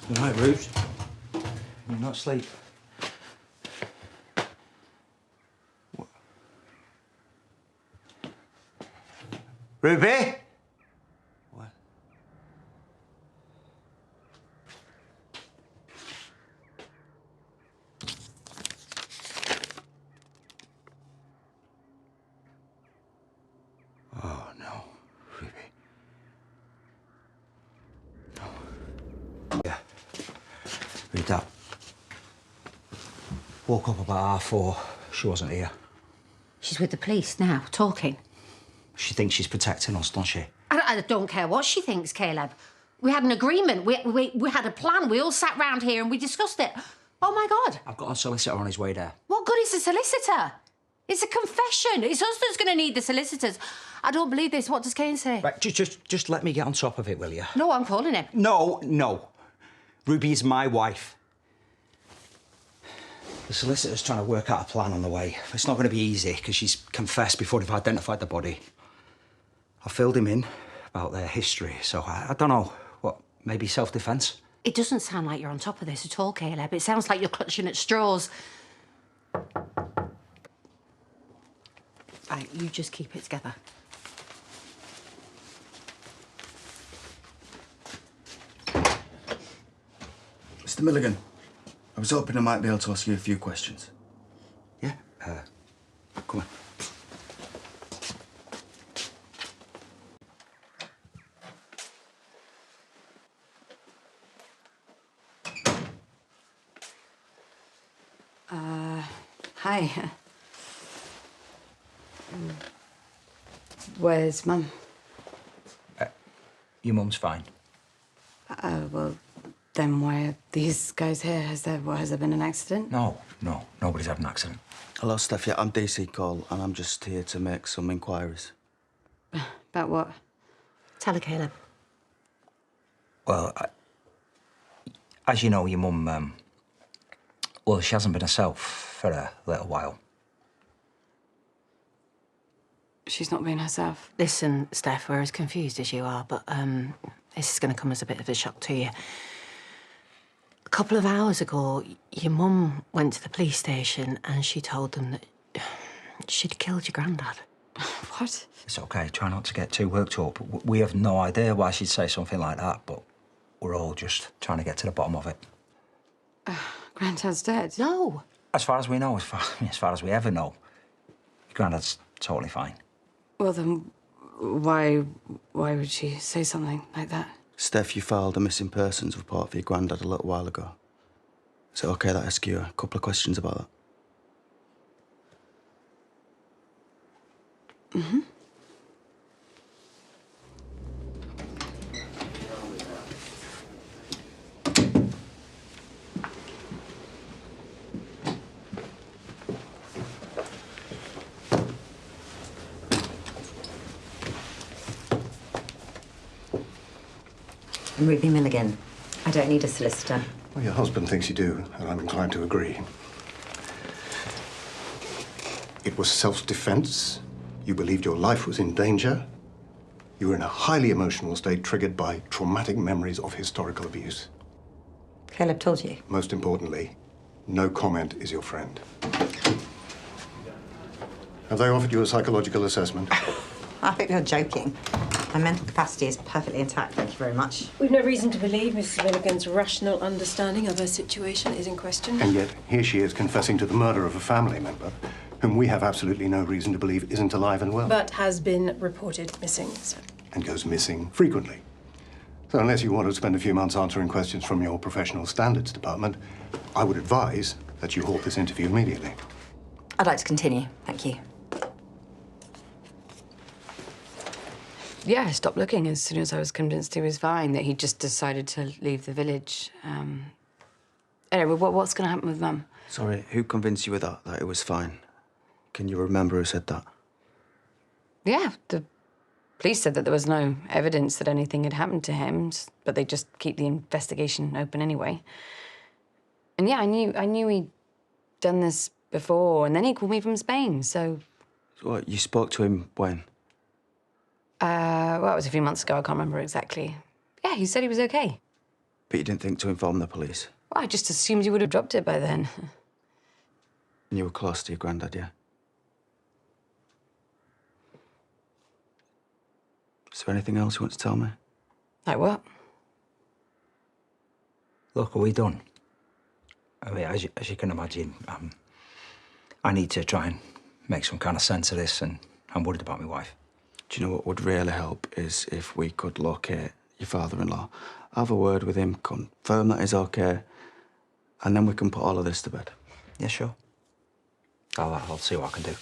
Good night, Ruth. You're not asleep. What? Ruby? What? Oh, no. Ruby. No. Yeah. Read that. Woke up about 4:30. She wasn't here. She's with the police now, talking. She thinks she's protecting us, doesn't she? I don't care what she thinks, Caleb. We had an agreement. We had a plan. We all sat round here and we discussed it. Oh, my God. I've got a solicitor on his way there. What good is a solicitor? It's a confession. It's us that's going to need the solicitors. I don't believe this. What does Kane say? Right, just let me get on top of it, will you? No, I'm calling him. No. Ruby is my wife. The solicitor's trying to work out a plan on the way. It's not going to be easy, because she's confessed before they've identified the body. I filled him in about their history, so I don't know. What, maybe self-defence? It doesn't sound like you're on top of this at all, Caleb. It sounds like you're clutching at straws. Right, you just keep it together. Mr. Milligan, I was hoping I might be able to ask you a few questions. Yeah? Come on. Hi. Where's Mum? Your mum's fine. Well, then why are these guys here? Has there been an accident? No, nobody's had an accident. Hello, Steph. Yeah, I'm DC Cole, and I'm just here to make some inquiries. About what? Tell her, Caleb. Well, as you know, your mum, well, she hasn't been herself for a little while. She's not being herself. Listen, Steph, we're as confused as you are, but this is going to come as a bit of a shock to you. A couple of hours ago, your mum went to the police station and she told them that she'd killed your granddad. What? It's okay, try not to get too worked up. We have no idea why she'd say something like that, but we're all just trying to get to the bottom of it. Granddad's dead? No. As far as we know, as far as we ever know, your granddad's totally fine. Well, then why would she say something like that? Steph, you filed a missing persons report for your granddad a little while ago. Is it okay that I ask you a couple of questions about that? Mm-hmm. I'm Ruby Milligan. I don't need a solicitor. Well, your husband thinks you do, and I'm inclined to agree. It was self-defense. You believed your life was in danger. You were in a highly emotional state triggered by traumatic memories of historical abuse. Caleb told you. Most importantly, no comment is your friend. Have they offered you a psychological assessment? I think you're joking. My mental capacity is perfectly intact, thank you very much. We've no reason to believe Mrs. Milligan's rational understanding of her situation is in question. And yet, here she is confessing to the murder of a family member whom we have absolutely no reason to believe isn't alive and well. But has been reported missing, sir. And goes missing frequently. So unless you want to spend a few months answering questions from your professional standards department, I would advise that you halt this interview immediately. I'd like to continue, thank you. Yeah, I stopped looking as soon as I was convinced he was fine, that he just decided to leave the village. Anyway, what's going to happen with Mum? Sorry, who convinced you with that it was fine? Can you remember who said that? Yeah, the police said that there was no evidence that anything had happened to him, but they just keep the investigation open anyway. And yeah, I knew he'd done this before, and then he called me from Spain, so... So what, you spoke to him when? Well, it was a few months ago, I can't remember exactly. Yeah, he said he was okay. But you didn't think to inform the police? Well, I just assumed you would have dropped it by then. And you were close to your granddad, yeah? Is there anything else you want to tell me? Like what? Look, are we done? I mean, as you can imagine, I need to try and make some kind of sense of this, and I'm worried about my wife. Do you know what would really help is if we could locate your father-in-law, have a word with him, confirm that he's okay, and then we can put all of this to bed. Yeah, sure. I'll see what I can do.